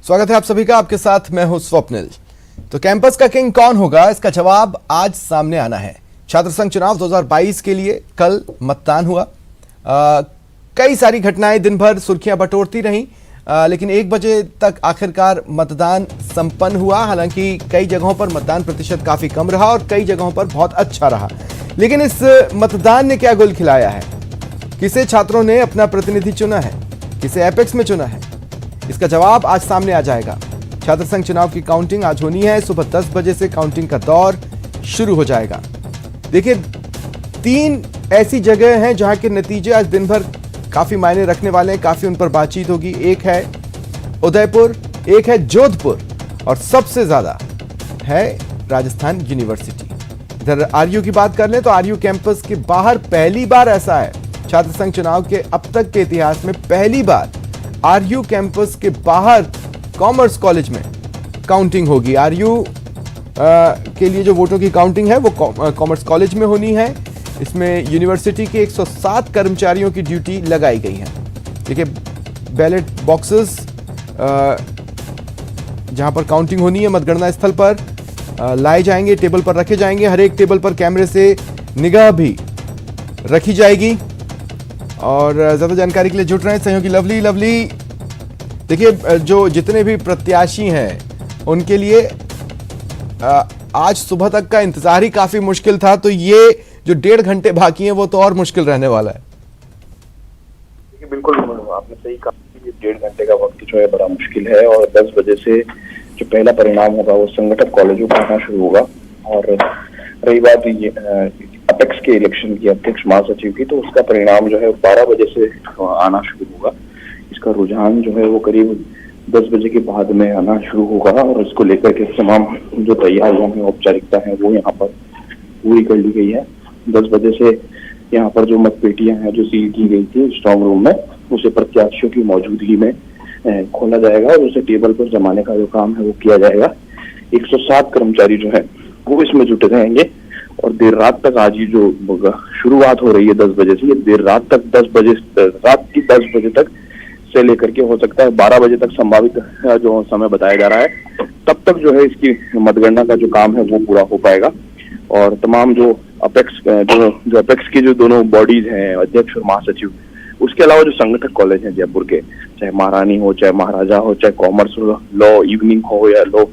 स्वागत है आप सभी का, आपके साथ मैं हूं स्वप्निल। तो कैंपस का किंग कौन होगा, इसका जवाब आज सामने आना है। छात्र संघ चुनाव 2022 के लिए कल मतदान हुआ। कई सारी घटनाएं दिन भर सुर्खियां बटोरती रहीं, लेकिन 1 बजे तक आखिरकार मतदान संपन्न हुआ। हालांकि कई जगहों पर मतदान प्रतिशत काफी कम रहा और कई जगहों पर बहुत अच्छा रहा। लेकिन इस मतदान ने क्या गुल खिलाया है? किसे छात्रों ने अपना प्रतिनिधि चुना है, किसे एपेक्स में चुना है, इसका जवाब आज सामने आ जाएगा। छात्र संघ चुनाव की काउंटिंग आज होनी है। सुबह 10 बजे से काउंटिंग का दौर शुरू हो जाएगा। देखिए, 3 ऐसी जगह हैं जहां के नतीजे आज दिन भर काफी मायने रखने वाले हैं, काफी उन पर बातचीत होगी। एक है उदयपुर, एक है जोधपुर और सबसे ज्यादा है राजस्थान यूनिवर्सिटी। इधर आरयू की बात कर लें तो आरयू कैंपस के बाहर पहली बार ऐसा है, छात्र संघ चुनाव के अब तक के इतिहास में पहली बार आरयू कैंपस के बाहर कॉमर्स कॉलेज में काउंटिंग होगी। आरयू के लिए जो वोटों की काउंटिंग है वो कॉमर्स कॉलेज में होनी है। इसमें यूनिवर्सिटी के 107 कर्मचारियों की ड्यूटी लगाई गई है। देखिए, बैलेट बॉक्सेस जहां पर काउंटिंग होनी है मतगणना स्थल पर लाए जाएंगे, टेबल पर रखे जाएंगे। हर एक टेबल पर कैमरे से निगाह भी रखी जाएगी। और ज्यादा जानकारी के लिए जुट रहे हैं सहयोगी लवली। देखिए, जो जितने भी प्रत्याशी हैं उनके लिए आज सुबह तक का इंतजार ही काफी मुश्किल था, तो ये जो 1.5 घंटे बाकी हैं वो तो और मुश्किल रहने वाला है। देखिए, बिल्कुल आपने सही कहा कि 1.5 घंटे का वक्त जो है बड़ा मुश्किल है और 10 बजे से जो पहला परिणाम होगा वो संगठन कॉलेजों में आना शुरू होगा। और रही बात अपेक्स के इलेक्शन की, अध्यक्ष महासचिव की, तो उसका परिणाम जो है 12 बजे से आना शुरू होगा। इसका रुझान जो है वो करीब 10 बजे के बाद में आना शुरू होगा और इसको लेकर के तमाम जो तैयारियां हैं, औपचारिकता है, वो यहाँ पर पूरी कर ली गई है। 10 बजे से यहाँ पर जो मतपेटियां हैं जो सील की गई थी स्ट्रांग रूम में, उसे प्रत्याशियों की मौजूदगी में खोला जाएगा और उसे टेबल पर जमाने का जो काम है वो किया जाएगा। 107 कर्मचारी जो है वो इसमें जुटे रहेंगे और देर रात तक आज ये जो शुरुआत हो रही है 10 बजे से, ये देर रात तक रात की 10 बजे तक से लेकर के हो सकता है 12 बजे तक संभावित जो समय बताया जा रहा है, तब तक जो है इसकी मतगणना का जो काम है वो पूरा हो पाएगा। और तमाम जो अपेक्स की जो दोनों बॉडीज हैं, अध्यक्ष और महासचिव, उसके अलावा जो संगठक कॉलेज हैं जयपुर के, चाहे महारानी हो, चाहे महाराजा हो, चाहे कॉमर्स लॉ इवनिंग हो या लॉ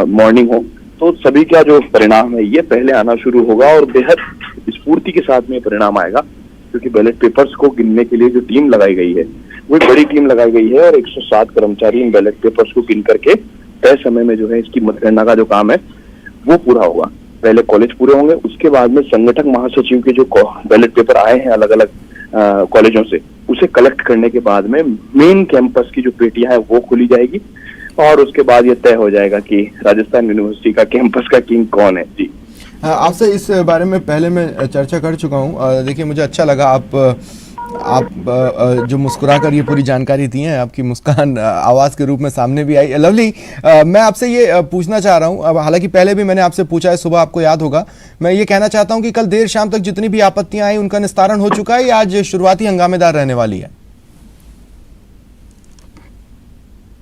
मॉर्निंग हो, तो सभी का जो परिणाम है ये पहले आना शुरू होगा और बेहद स्फूर्ति के साथ में परिणाम आएगा, क्योंकि बैलेट पेपर्स को गिनने के लिए जो टीम लगाई गई है वो एक बड़ी टीम लगाई गई है और 107 कर्मचारी इन बैलेट पेपर्स को गिन करके तय समय में जो है इसकी मतगणना का जो काम है वो पूरा होगा। पहले कॉलेज पूरे होंगे, उसके बाद में संगठक महासचिव के जो बैलेट पेपर आए हैं अलग अलग कॉलेजों से, उसे कलेक्ट करने के बाद में मेन कैंपस की जो पेटियां है वो खोली जाएगी और उसके बाद ये तय हो जाएगा कि राजस्थान यूनिवर्सिटी का कैंपस का किंग कौन है। जी, आपसे इस बारे में पहले मैं चर्चा कर चुका हूं। देखिए, मुझे अच्छा लगा आप जो मुस्कुराकर ये पूरी जानकारी दी है, आपकी मुस्कान आवाज के रूप में सामने भी आई। लवली, मैं आपसे ये पूछना चाह रहा हूं, अब हालांकि पहले भी मैंने आपसे पूछा है सुबह, आपको याद होगा। मैं ये कहना चाहता हूं कि कल देर शाम तक जितनी भी आपत्तियां आई उनका निस्तारण हो चुका है या आज शुरुआती हंगामेदार रहने वाली है?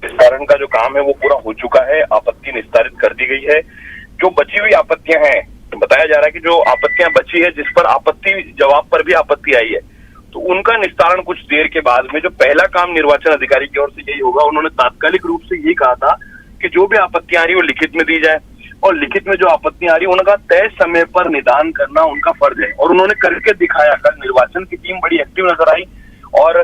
निस्तारण का जो काम है वो पूरा हो चुका है, आपत्ति निस्तारित कर दी गई है। जो बची हुई आपत्तियां हैं, तो बताया जा रहा है कि जो आपत्तियां बची है, जिस पर आपत्ति जवाब पर भी आपत्ति आई है, तो उनका निस्तारण कुछ देर के बाद में जो पहला काम निर्वाचन अधिकारी की ओर से यही होगा। उन्होंने तात्कालिक रूप से यही कहा था कि जो भी आपत्तियां आ रही है वो लिखित में दी जाए और लिखित में जो आपत्तियां आ रही है उनका तय समय पर निदान करना उनका फर्ज है और उन्होंने करके दिखाया। कल निर्वाचन की टीम बड़ी एक्टिव नजर आई और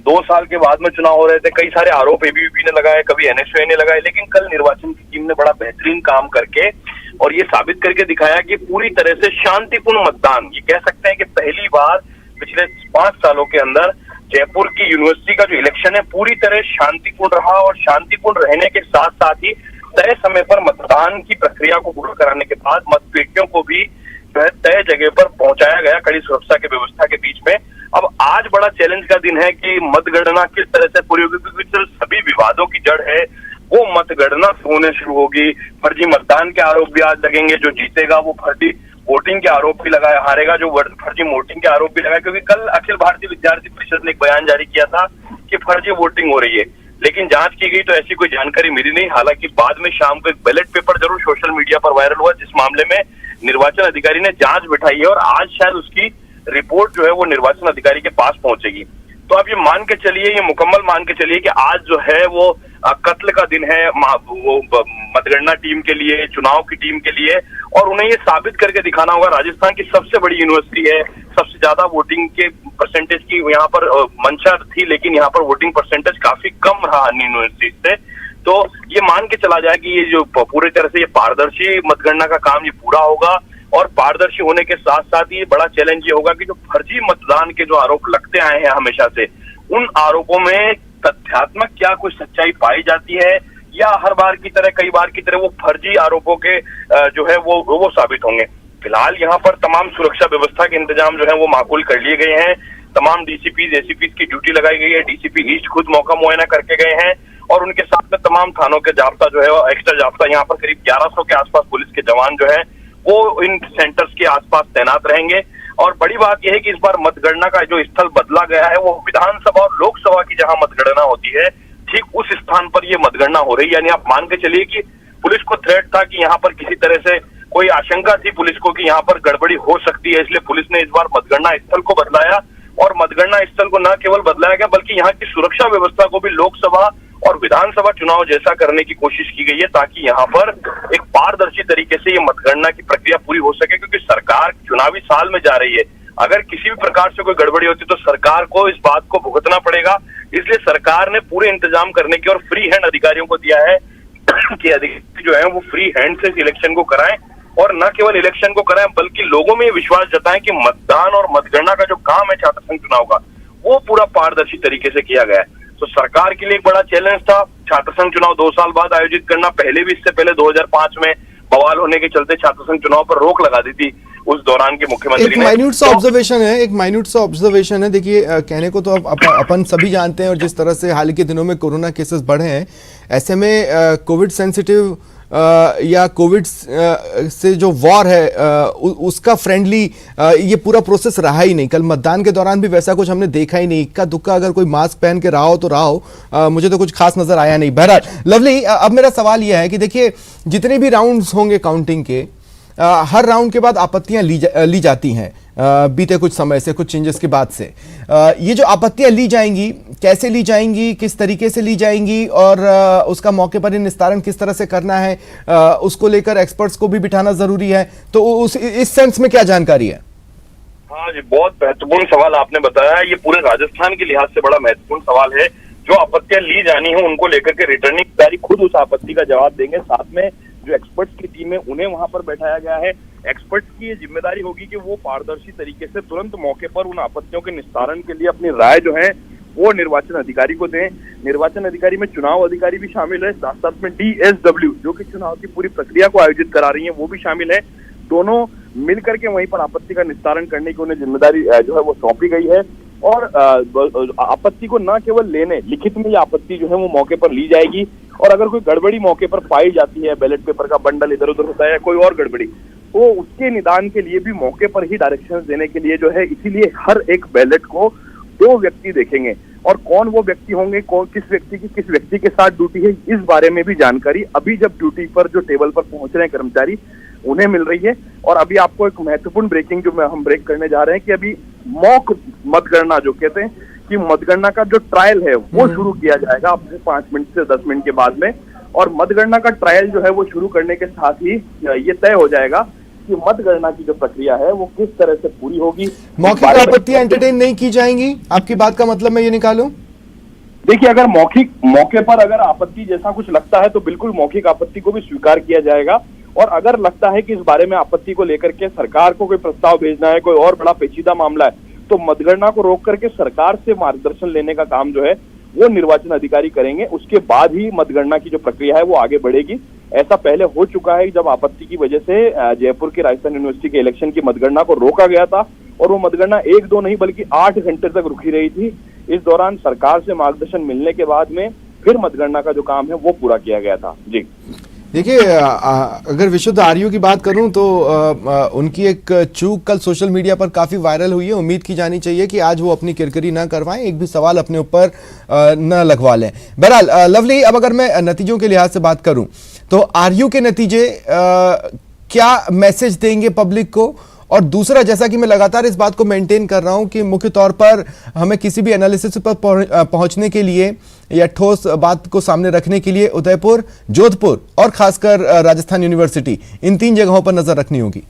2 साल के बाद में चुनाव हो रहे थे, कई सारे आरोप एबीवीपी ने लगाए, कभी एनएसयूआई ने लगाए, लेकिन कल निर्वाचन की टीम ने बड़ा बेहतरीन काम करके और ये साबित करके दिखाया कि पूरी तरह से शांतिपूर्ण मतदान, ये कह सकते हैं कि पहली बार पिछले 5 सालों के अंदर जयपुर की यूनिवर्सिटी का जो इलेक्शन है पूरी तरह शांतिपूर्ण रहा और शांतिपूर्ण रहने के साथ साथ ही तय समय पर मतदान की प्रक्रिया को पूरा कराने के बाद मतपेटियों को भी जो है तय जगह पर पहुंचाया गया कड़ी सुरक्षा की व्यवस्था के बीच में। अब आज बड़ा चैलेंज का दिन है कि मतगणना किस तरह से पूरी होगी, क्योंकि सभी विवादों की जड़ है वो मतगणना होने शुरू होगी। फर्जी मतदान के आरोप भी आज लगेंगे, जो जीतेगा वो फर्जी वोटिंग के आरोप भी लगाया, हारेगा जो फर्जी वोटिंग के आरोप भी लगाया, क्योंकि कल अखिल भारतीय विद्यार्थी परिषद ने एक बयान जारी किया था कि फर्जी वोटिंग हो रही है। लेकिन जांच की गई तो ऐसी कोई जानकारी मिली नहीं। हालांकि बाद में शाम को एक बैलेट पेपर जरूर सोशल मीडिया पर वायरल हुआ, जिस मामले में निर्वाचन अधिकारी ने जांच बिठाई है और आज शायद उसकी रिपोर्ट जो है वो निर्वाचन अधिकारी के पास पहुंचेगी। तो आप ये मान के चलिए, ये मुकम्मल मान के चलिए कि आज जो है वो कत्ल का दिन है वो मतगणना टीम के लिए, चुनाव की टीम के लिए, और उन्हें ये साबित करके दिखाना होगा। राजस्थान की सबसे बड़ी यूनिवर्सिटी है, सबसे ज्यादा वोटिंग के परसेंटेज की यहाँ पर मंशा थी, लेकिन यहाँ पर वोटिंग परसेंटेज काफी कम रहा अन्य यूनिवर्सिटी से। तो ये मान के चला जाए कि ये जो पूरी तरह से ये पारदर्शी मतगणना का काम ये पूरा होगा, और पारदर्शी होने के साथ साथ ये बड़ा चैलेंज ये होगा कि जो फर्जी मतदान के जो आरोप लगते आए हैं हमेशा से, उन आरोपों में तथ्यात्मक क्या कुछ सच्चाई पाई जाती है, या हर बार की तरह कई बार की तरह वो फर्जी आरोपों के जो है वो साबित होंगे। फिलहाल यहाँ पर तमाम सुरक्षा व्यवस्था के इंतजाम जो है वो माकूल कर लिए गए हैं। तमाम डीसीपी एसीपी की ड्यूटी लगाई गई है। डीसीपी ईस्ट खुद मौका मुआयना करके गए हैं, और उनके साथ में तमाम थानों के जाब्ता जो है एक्स्ट्रा जाब्ता, यहाँ पर करीब 1100 के आसपास पुलिस के जवान जो है वो इन सेंटर्स के आसपास तैनात रहेंगे। और बड़ी बात यह है कि इस बार मतगणना का जो स्थल बदला गया है वो विधानसभा और लोकसभा की जहां मतगणना होती है, ठीक उस स्थान पर ये मतगणना हो रही है। यानी आप मान के चलिए कि पुलिस को थ्रेट था कि यहाँ पर किसी तरह से कोई आशंका थी पुलिस को कि यहाँ पर गड़बड़ी हो सकती है, इसलिए पुलिस ने इस बार मतगणना स्थल को बदलाया। और मतगणना स्थल को न केवल बदलाया गया बल्कि यहाँ की सुरक्षा व्यवस्था को भी लोकसभा और विधानसभा चुनाव जैसा करने की कोशिश की गई है, ताकि यहाँ पर एक पारदर्शी तरीके से ये मतगणना की प्रक्रिया पूरी हो सके। क्योंकि सरकार चुनावी साल में जा रही है, अगर किसी भी प्रकार से कोई गड़बड़ी होती तो सरकार को इस बात को भुगतना पड़ेगा। इसलिए सरकार ने पूरे इंतजाम करने की और फ्री हैंड अधिकारियों को दिया है कि अधिकारी जो है वो फ्री हैंड से इलेक्शन को कराएं, और न केवल इलेक्शन को कराएं बल्कि लोगों में विश्वास जताएं कि मतदान और मतगणना का जो काम है छात्र संघ चुनाव का, वो पूरा पारदर्शी तरीके से किया गया है। तो सरकार के लिए एक बड़ा चैलेंज था छात्र संघ चुनाव 2 साल बाद आयोजित करना। पहले भी इससे पहले 2005 में बवाल होने के चलते छात्र संघ चुनाव पर रोक लगा दी थी उस दौरान के मुख्यमंत्री ने। एक माइन्यूट सा ऑब्जर्वेशन है, देखिए कहने को तो अपन सभी जानते हैं, और जिस तरह से हाल के दिनों में कोरोना केसेस बढ़े हैं, ऐसे में कोविड सेंसिटिव या कोविड से जो वॉर है उसका फ्रेंडली ये पूरा प्रोसेस रहा ही नहीं। कल मतदान के दौरान भी वैसा कुछ हमने देखा ही नहीं। इक्का दुक्का अगर कोई मास्क पहन के रहा हो तो रहा हो, मुझे तो कुछ खास नजर आया नहीं। बहरहाल लवली, अब मेरा सवाल यह है कि देखिए जितने भी राउंड्स होंगे काउंटिंग के, हर राउंड के बाद आपत्तियां ली जाती हैं बीते कुछ समय से, कुछ चेंजेस के बाद से। ये जो आपत्तियां ली जाएंगी, कैसे ली जाएंगी, किस तरीके से ली जाएंगी, और उसका मौके पर निस्तारण किस तरह से करना है, उसको लेकर एक्सपर्ट्स को भी बिठाना जरूरी है। तो इस सेंस में क्या जानकारी है? हाँ जी, बहुत महत्वपूर्ण सवाल आपने बताया। ये पूरे राजस्थान के लिहाज से बड़ा महत्वपूर्ण सवाल है। जो आपत्तियां ली जानी है उनको लेकर के रिटर्निंग अधिकारी खुद उस आपत्ति का जवाब देंगे। साथ में जो एक्सपर्ट्स की टीम है उन्हें वहां पर बैठाया गया है। एक्सपर्ट्स की ये जिम्मेदारी होगी कि वो पारदर्शी तरीके से तुरंत मौके पर उन आपत्तियों के निस्तारण के लिए अपनी राय जो है वो निर्वाचन अधिकारी को दें। निर्वाचन अधिकारी में चुनाव अधिकारी भी शामिल है, साथ साथ में DSW जो कि चुनाव की पूरी प्रक्रिया को आयोजित करा रही है वो भी शामिल है। दोनों मिलकर के वहीं पर आपत्ति का निस्तारण करने की उन्हें जिम्मेदारी जो है वो सौंपी गई है। और आपत्ति को न केवल लेने, लिखित में ये आपत्ति जो है वो मौके पर ली जाएगी, और अगर कोई गड़बड़ी मौके पर पाई जाती है, बैलेट पेपर का बंडल इधर उधर होता है या कोई और गड़बड़ी, तो उसके निदान के लिए भी मौके पर ही डायरेक्शंस देने के लिए जो है, इसीलिए हर एक बैलेट को 2 व्यक्ति देखेंगे, और कौन वो व्यक्ति होंगे, कौन किस व्यक्ति के साथ ड्यूटी है, इस बारे में भी जानकारी अभी जब ड्यूटी पर जो टेबल पर पहुंच रहे हैं कर्मचारी उन्हें मिल रही है। और अभी आपको एक महत्वपूर्ण ब्रेकिंग जो हम ब्रेक करने जा रहे हैं कि अभी मॉक मतगणना जो कहते हैं कि मतगणना का जो ट्रायल है वो शुरू किया जाएगा अब से 5 मिनट से 10 मिनट के बाद में। और मतगणना का ट्रायल जो है वो शुरू करने के साथ ही ये तय हो जाएगा कि मतगणना की जो प्रक्रिया है वो किस तरह से पूरी होगी। मौखिक आपत्तियां एंटरटेन नहीं की जाएंगी, आपकी बात का मतलब मैं ये निकालूं? देखिए, अगर मौके पर अगर आपत्ति जैसा कुछ लगता है तो बिल्कुल मौखिक आपत्ति को भी स्वीकार किया जाएगा। और अगर लगता है कि इस बारे में आपत्ति को लेकर के सरकार को कोई प्रस्ताव भेजना है, कोई और बड़ा पेचीदा मामला है, तो मतगणना को रोक करके सरकार से मार्गदर्शन लेने का काम जो है वो निर्वाचन अधिकारी करेंगे। उसके बाद ही मतगणना की जो प्रक्रिया है वो आगे बढ़ेगी। ऐसा पहले हो चुका है जब आपत्ति की वजह से जयपुर के राजस्थान यूनिवर्सिटी के इलेक्शन की मतगणना को रोका गया था, और वो मतगणना 1-2 नहीं बल्कि 8 घंटे तक रुकी रही थी। इस दौरान सरकार से मार्गदर्शन मिलने के बाद में फिर मतगणना का जो काम है वो पूरा किया गया था। जी, देखिए, अगर विशुद्ध आर्यू की बात करूं तो उनकी एक चूक कल सोशल मीडिया पर काफी वायरल हुई है। उम्मीद की जानी चाहिए कि आज वो अपनी किरकिरी ना करवाएं, एक भी सवाल अपने ऊपर न लगवा लें। बहरहाल लवली, अब अगर मैं नतीजों के लिहाज से बात करूं तो आर्यू के नतीजे क्या मैसेज देंगे पब्लिक को? और दूसरा, जैसा कि मैं लगातार इस बात को मेंटेन कर रहा हूं कि मुख्य तौर पर हमें किसी भी एनालिसिस पर पहुंचने के लिए या ठोस बात को सामने रखने के लिए उदयपुर, जोधपुर और खासकर राजस्थान यूनिवर्सिटी, इन 3 जगहों पर नजर रखनी होगी।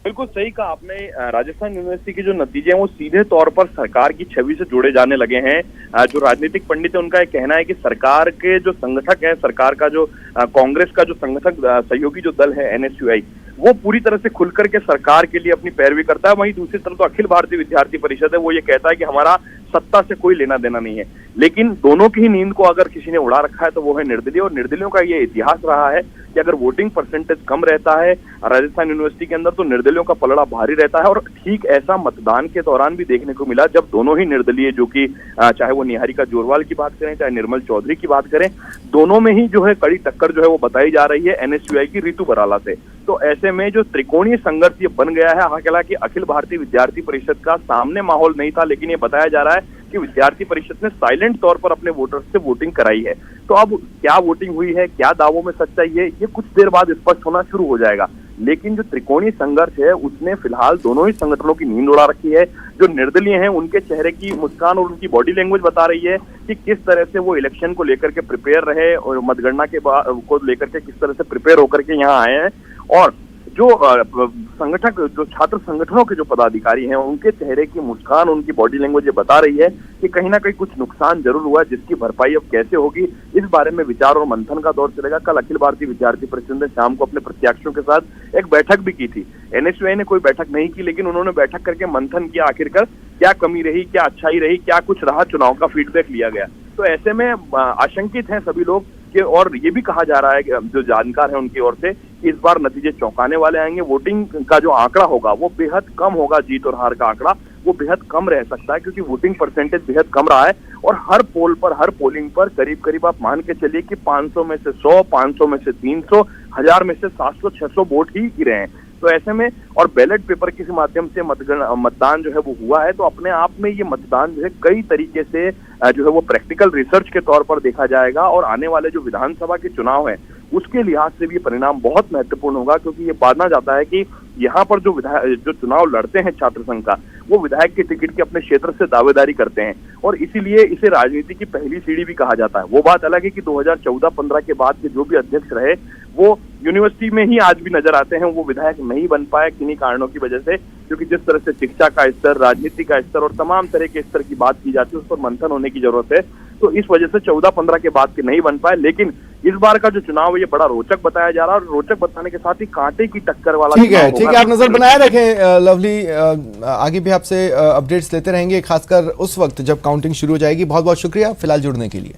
बिल्कुल सही कहा आपने। राजस्थान यूनिवर्सिटी के जो नतीजे हैं वो सीधे तौर पर सरकार की छवि से जोड़े जाने लगे हैं। जो राजनीतिक पंडित है उनका यह कहना है कि सरकार के जो संगठक है, सरकार का जो कांग्रेस का जो संगठक सहयोगी जो दल है एनएसयूआई, वो पूरी तरह से खुलकर के सरकार के लिए अपनी पैरवी करता है। वहीं दूसरी तरफ तो अखिल भारतीय विद्यार्थी परिषद है, वो ये कहता है कि हमारा सत्ता से कोई लेना देना नहीं है। लेकिन दोनों की ही नींद को अगर किसी ने उड़ा रखा है तो वो है निर्दलीय। और निर्दलियों का ये इतिहास रहा है कि अगर वोटिंग परसेंटेज कम रहता है राजस्थान यूनिवर्सिटी के अंदर तो निर्दलियों का पलड़ा भारी रहता है। और ठीक ऐसा मतदान के दौरान भी देखने को मिला, जब दोनों ही निर्दलीय, जो कि चाहे वो निहारिका जोरवाल की बात करें चाहे निर्मल चौधरी की बात करें, दोनों में ही जो है कड़ी टक्कर जो है वो बताई जा रही है एनएसयूआई की रितु बराला से। तो ऐसे में जो त्रिकोणीय संघर्ष ये बन गया है, हालांकि अखिल भारतीय विद्यार्थी परिषद का सामने माहौल नहीं था, लेकिन ये बताया जा रहा है कि विद्यार्थी परिषद ने साइलेंट तौर पर अपने वोटर्स से वोटिंग कराई है। तो अब क्या वोटिंग हुई है, क्या दावों में सच्चाई है, ये कुछ देर बाद स्पष्ट होना शुरू हो जाएगा। लेकिन जो त्रिकोणीय संघर्ष है उसने फिलहाल दोनों ही संगठनों की नींद उड़ा रखी है। जो निर्दलीय हैं उनके चेहरे की मुस्कान और उनकी बॉडी लैंग्वेज बता रही है कि किस तरह से वो इलेक्शन को लेकर के प्रिपेयर रहे और मतगणना के को लेकर के किस तरह से प्रिपेयर होकर के यहाँ आए हैं। और जो संगठक, जो छात्र संगठनों के जो पदाधिकारी हैं, उनके चेहरे की मुस्कान, उनकी बॉडी लैंग्वेज ये बता रही है कि कहीं ना कहीं कुछ नुकसान जरूर हुआ, जिसकी भरपाई अब कैसे होगी इस बारे में विचार और मंथन का दौर चलेगा। कल अखिल भारतीय विद्यार्थी परिषद ने शाम को अपने प्रत्याशियों के साथ एक बैठक भी की थी। एनएसयूआई ने कोई बैठक नहीं की, लेकिन उन्होंने बैठक करके मंथन किया आखिरकार क्या कमी रही, क्या अच्छाई रही, क्या कुछ रहा, चुनाव का फीडबैक लिया गया। तो ऐसे में आशंकित हैं सभी लोग कि, और ये भी कहा जा रहा है जो जानकार है उनकी ओर से, कि इस बार नतीजे चौंकाने वाले आएंगे। वोटिंग का जो आंकड़ा होगा वो बेहद कम होगा, जीत और हार का आंकड़ा वो बेहद कम रह सकता है, क्योंकि वोटिंग परसेंटेज बेहद कम रहा है। और हर पोल पर, हर पोलिंग पर करीब करीब आप मान के चलिए कि 500 में से 100, 500 में से 300, 1000 में से 700, 600 वोट ही गिरे हैं। तो ऐसे में, और बैलेट पेपर के माध्यम से मतदान जो है वो हुआ है, तो अपने आप में ये मतदान जो है कई तरीके से जो है वो प्रैक्टिकल रिसर्च के तौर पर देखा जाएगा। और आने वाले जो विधानसभा के चुनाव हैं उसके लिहाज से भी परिणाम बहुत महत्वपूर्ण होगा, क्योंकि ये माना जाता है कि यहाँ पर जो चुनाव लड़ते हैं छात्र संघ का, वो विधायक के टिकट के अपने क्षेत्र से दावेदारी करते हैं, और इसीलिए इसे राजनीति की पहली सीढ़ी भी कहा जाता है। वो बात अलग है कि 2014-15 के बाद के जो भी अध्यक्ष रहे वो यूनिवर्सिटी में ही आज भी नजर आते हैं। वो विधायक नहीं बन पाए किन्हीं कारणों की वजह से, क्योंकि जिस तरह से शिक्षा का स्तर, राजनीति का स्तर और तमाम तरह के स्तर की बात की जाती है, उस पर मंथन होने की जरूरत है। तो इस वजह से 14-15 के बाद के नहीं बन पाए। लेकिन इस बार का जो चुनाव है ये बड़ा रोचक बताया जा रहा है, और रोचक बताने के साथ ही कांटे की टक्कर वाला। ठीक है, आप नजर बनाए रखें लवली, आगे भी आपसे अपडेट्स लेते रहेंगे, खासकर उस वक्त जब काउंटिंग शुरू हो जाएगी। बहुत बहुत शुक्रिया फिलहाल जुड़ने के लिए।